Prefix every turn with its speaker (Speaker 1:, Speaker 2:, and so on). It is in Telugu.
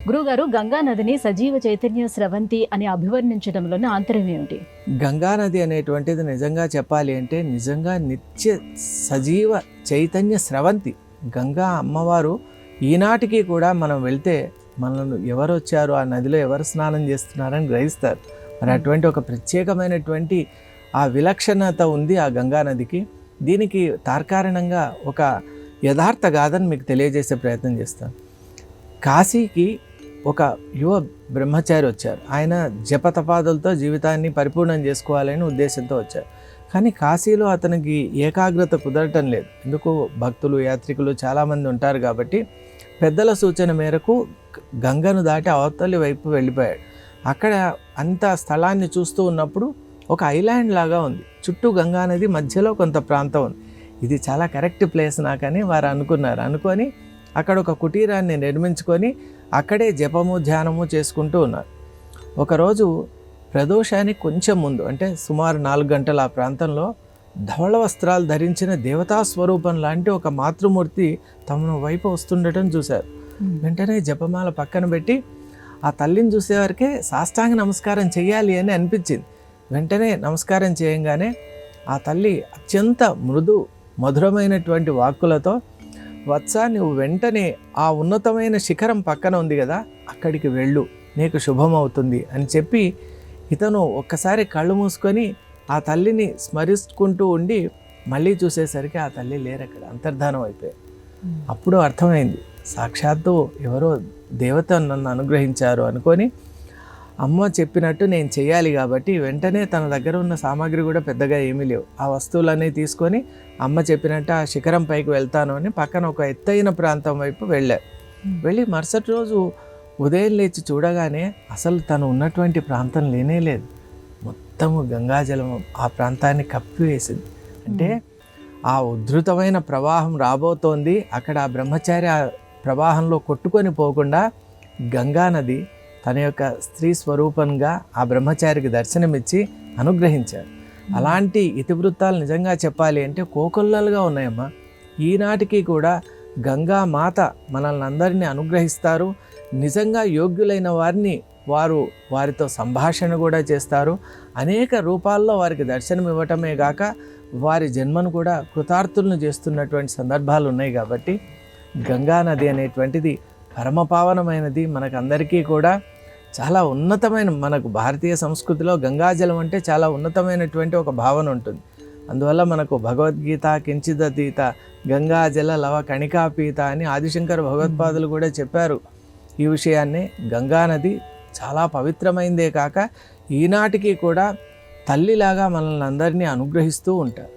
Speaker 1: గురువుగారు, గంగా నదిని సజీవ చైతన్య స్రవంతి అని అభివర్ణించడంలోని ఆంతర్యం ఏమిటి?
Speaker 2: గంగా నది అనేటువంటిది నిజంగా చెప్పాలి అంటే నిజంగా నిత్య సజీవ చైతన్య స్రవంతి. గంగా అమ్మవారు ఈనాటికి కూడా మనం వెళ్తే మనల్ని ఎవరు వచ్చారు, ఆ నదిలో ఎవరు స్నానం చేస్తున్నారని గ్రహిస్తారు. మరి అటువంటి ఒక ప్రత్యేకమైనటువంటి ఆ విలక్షణత ఉంది ఆ గంగా నదికి. దీనికి తార్కారణంగా ఒక యథార్థ గాథను మీకు తెలియజేసే ప్రయత్నం చేస్తాను. కాశీకి ఒక యువ బ్రహ్మచారి వచ్చారు. ఆయన జపతపాదులతో జీవితాన్ని పరిపూర్ణం చేసుకోవాలని ఉద్దేశంతో వచ్చారు. కానీ కాశీలో అతనికి ఏకాగ్రత కుదరటం లేదు. ఎందుకు, భక్తులు యాత్రికులు చాలామంది ఉంటారు కాబట్టి పెద్దల సూచన మేరకు గంగను దాటి అవతలి వైపు వెళ్ళిపోయాడు. అక్కడ అంత స్థలాన్ని చూస్తూ ఉన్నప్పుడు ఒక ఐలాండ్ లాగా ఉంది. చుట్టూ గంగా నది, మధ్యలో కొంత ప్రాంతం ఉంది. ఇది చాలా కరెక్ట్ ప్లేస్ నాకని వారు అనుకున్నారు. అనుకొని అక్కడ ఒక కుటీరాన్ని నిర్మించుకొని అక్కడే జపము ధ్యానము చేసుకుంటూ ఉన్నారు. ఒకరోజు ప్రదోషానికి కొంచెం ముందు, అంటే సుమారు 4 గంటల ఆ ప్రాంతంలో ధవళ వస్త్రాలు ధరించిన దేవతా స్వరూపం లాంటి ఒక మాతృమూర్తి తమ వైపు వస్తుండటం చూశారు. వెంటనే జపమాల పక్కన పెట్టి ఆ తల్లిని చూసేవారికే సాష్టాంగ నమస్కారం చేయాలి అని అనిపించింది. వెంటనే నమస్కారం చేయంగానే ఆ తల్లి అత్యంత మృదు మధురమైనటువంటి వాక్కులతో, వత్స, నువ్వు వెంటనే ఆ ఉన్నతమైన శిఖరం పక్కన ఉంది కదా, అక్కడికి వెళ్ళు, నీకు శుభమవుతుంది అని చెప్పి ఇతను ఒక్కసారి కళ్ళు మూసుకొని ఆ తల్లిని స్మరిస్తుంటూ ఉండి మళ్ళీ చూసేసరికి ఆ తల్లి లేరు, అక్కడ అంతర్ధానం అయిపోయారు. అప్పుడు అర్థమైంది, సాక్షాత్తు ఎవరో దేవత నన్ను అనుగ్రహించారు అనుకొని అమ్మ చెప్పినట్టు నేను చేయాలి. కాబట్టి వెంటనే తన దగ్గర ఉన్న సామాగ్రి కూడా పెద్దగా ఏమీ లేవు. ఆ వస్తువులన్నీ తీసుకొని అమ్మ చెప్పినట్టు ఆ శిఖరం పైకి వెళ్తాను అని పక్కన ఒక ఎత్తైన ప్రాంతం వైపు వెళ్ళారు. వెళ్ళి మరుసటి రోజు ఉదయం లేచి చూడగానే అసలు తను ఉన్నటువంటి ప్రాంతం లేనే లేదు. మొత్తము గంగాజలం ఆ ప్రాంతాన్ని కప్పివేసింది. అంటే ఆ ఉద్ధృతమైన ప్రవాహం రాబోతోంది. అక్కడ ఆ బ్రహ్మచారి ఆ ప్రవాహంలో కొట్టుకొని పోకుండా గంగా నది తన యొక్క స్త్రీ స్వరూపంగా ఆ బ్రహ్మచారికి దర్శనమిచ్చి అనుగ్రహించారు. అలాంటి ఇతివృత్తాలు నిజంగా చెప్పాలి అంటే కోకొల్లలుగా ఉన్నాయమ్మా. ఈనాటికి కూడా గంగా మాత మనల్ని అందరినీ అనుగ్రహిస్తారు. నిజంగా యోగ్యులైన వారిని వారితో సంభాషణ కూడా చేస్తారు. అనేక రూపాల్లో వారికి దర్శనం ఇవ్వటమే గాక వారి జన్మను కూడా కృతార్థులను చేస్తున్నటువంటి సందర్భాలు ఉన్నాయి. కాబట్టి గంగా నది అనేటువంటిది పరమపావనమైనది. మనకందరికీ కూడా చాలా ఉన్నతమైన, మనకు భారతీయ సంస్కృతిలో గంగాజలం అంటే చాలా ఉన్నతమైనటువంటి ఒక భావన ఉంటుంది. అందువల్ల మనకు భగవద్గీత కించిదతీత గంగాజల లవ కణికాపీత అని ఆదిశంకర భగవత్పాదులు కూడా చెప్పారు ఈ విషయాన్ని. గంగా నది చాలా పవిత్రమైందే కాక ఈనాటికి కూడా తల్లిలాగా మనల్ని అందరినీ అనుగ్రహిస్తూ ఉంటారు.